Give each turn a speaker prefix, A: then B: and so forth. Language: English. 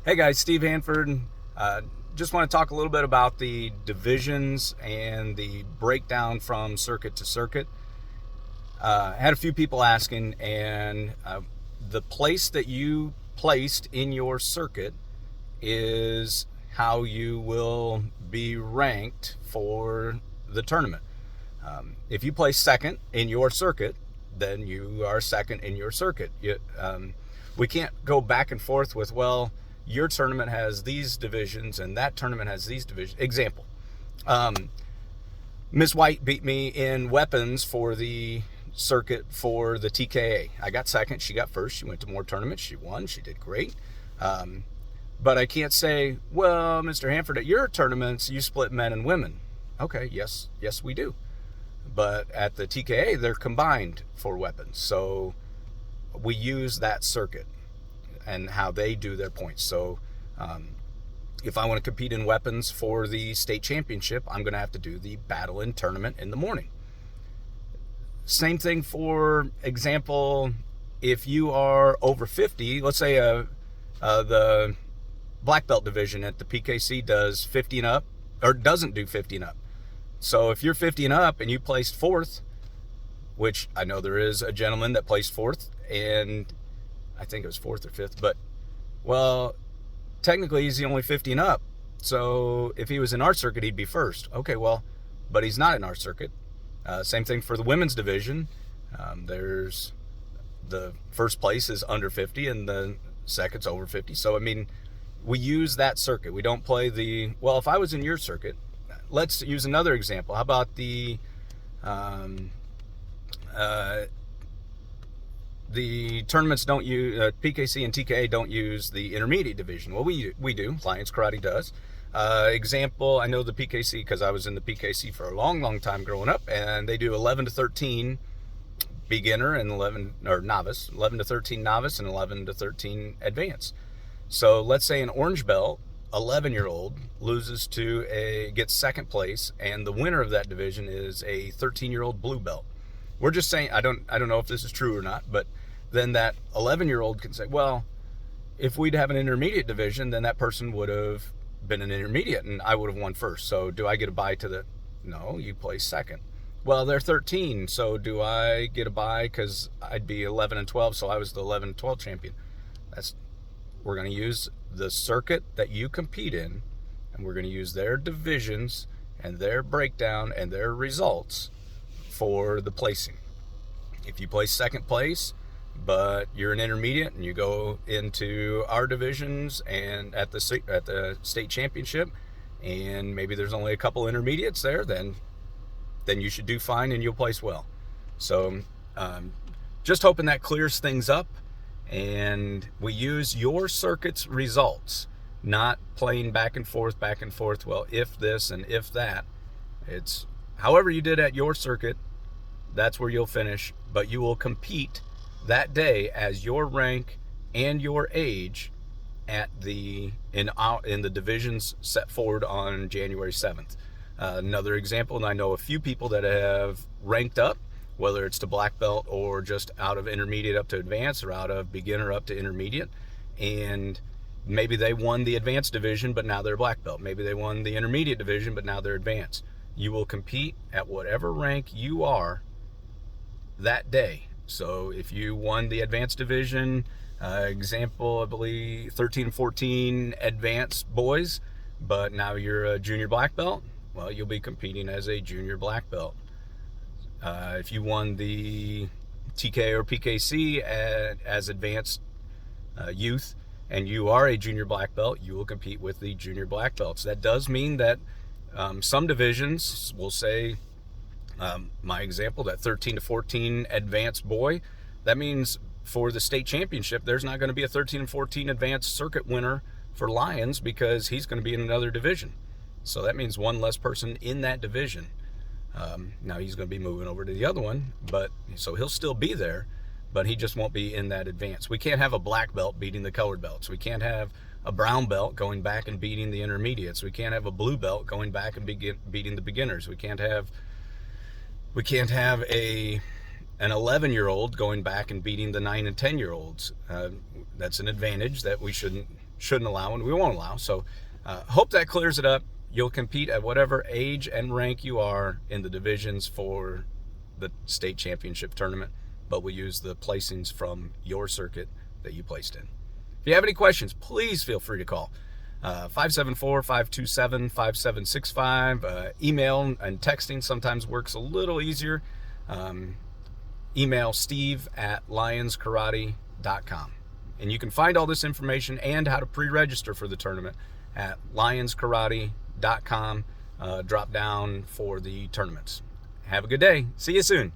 A: Hey guys, Steve Hanford. Uh, just want to talk a little bit about the divisions and the breakdown from circuit to circuit. Had a few people asking, and the place that you placed in your circuit is how you will be ranked for the tournament. If you place second in your circuit, then you are second in your circuit. We can't go back and forth with, well, your tournament has these divisions and that tournament has these divisions. Example, um, Ms. White beat me in weapons for the circuit for the TKA. I got second, she got first. She went to more tournaments, she won, she did great. Um, but I can't say, well, Mr. Hanford, at your tournaments, you split men and women. Okay, yes, we do. But at the TKA, they're combined for weapons. So we use that circuit and how they do their points. So um, if I want to compete in weapons for the state championship, I'm going to have to do the battle in tournament in the morning. Same thing for example, if you are over 50, let's say the black belt division at the PKC does 50 and up, or doesn't do 50 and up. So if you're 50 and up and you placed fourth, which I know there is a gentleman that placed fourth, and I think it was fourth or fifth, but well, technically he's the only 50 and up. So if he was in our circuit, he'd be first. Okay, well, but he's not in our circuit. Same thing for the women's division. There's the first place is under 50 and the second's over 50. So, I mean, we use that circuit. We don't play the, well, if I was in your circuit, let's use another example. How about um, uh, the tournaments don't use, PKC and TKA don't use the intermediate division. Well, we do. Lions Karate does. Example, I know the PKC because I was in the PKC for a long time growing up, and they do 11 to 13 beginner and 11 or novice, 11 to 13 novice and 11 to 13 advanced. So let's say an orange belt 11-year-old gets second place, and the winner of that division is a 13-year-old blue belt. We're just saying, I don't know if this is true or not, but then that 11-year-old can say, well, if we'd have an intermediate division, then that person would have been an intermediate and I would have won first. So do I get a bye to the, no, you place second. Well, they're 13, so do I get a bye because I'd be 11 and 12, so I was the 11 and 12 champion. We're going to use the circuit that you compete in, and we're going to use their divisions and their breakdown and their results for the placing. If you place second place, but you're an intermediate and you go into our divisions and at the state championship, and maybe there's only a couple intermediates there, then you should do fine and you'll place well. So just hoping that clears things up. And we use your circuit's results, not playing back and forth. Well, if this and if that. It's however you did at your circuit, that's where you'll finish. But you will compete that day as your rank and your age at in the divisions set forward on January 7th. Another example, and I know a few people that have ranked up, whether it's to black belt or just out of intermediate up to advanced or out of beginner up to intermediate, and maybe they won the advanced division but now they're black belt. Maybe they won the intermediate division but now they're advanced. You will compete at whatever rank you are that day. So if you won the advanced division, example, I believe 13 and 14 advanced boys, but now you're a junior black belt, well, you'll be competing as a junior black belt. If you won the TK or PKC as advanced youth and you are a junior black belt, you will compete with the junior black belts. That does mean that some divisions will say, my example, that 13 to 14 advanced boy, that means for the state championship, there's not going to be a 13 and 14 advanced circuit winner for Lions because he's going to be in another division. So that means one less person in that division. Now he's going to be moving over to the other one, but so he'll still be there, but he just won't be in that advance. We can't have a black belt beating the colored belts. We can't have a brown belt going back and beating the intermediates. We can't have a blue belt going back and beating the beginners. We can't have an 11-year-old going back and beating the 9 and 10-year-olds. That's an advantage that we shouldn't shouldn't allow and we won't allow. So hope that clears it up. You'll compete at whatever age and rank you are in the divisions for the state championship tournament, but we'll use the placings from your circuit that you placed in. If you have any questions, please feel free to call 574-527-5765. Email and texting sometimes works a little easier. Email steve@lionskarate.com. And you can find all this information and how to pre-register for the tournament at lionskarate.com. Drop down for the tournaments. Have a good day. See you soon.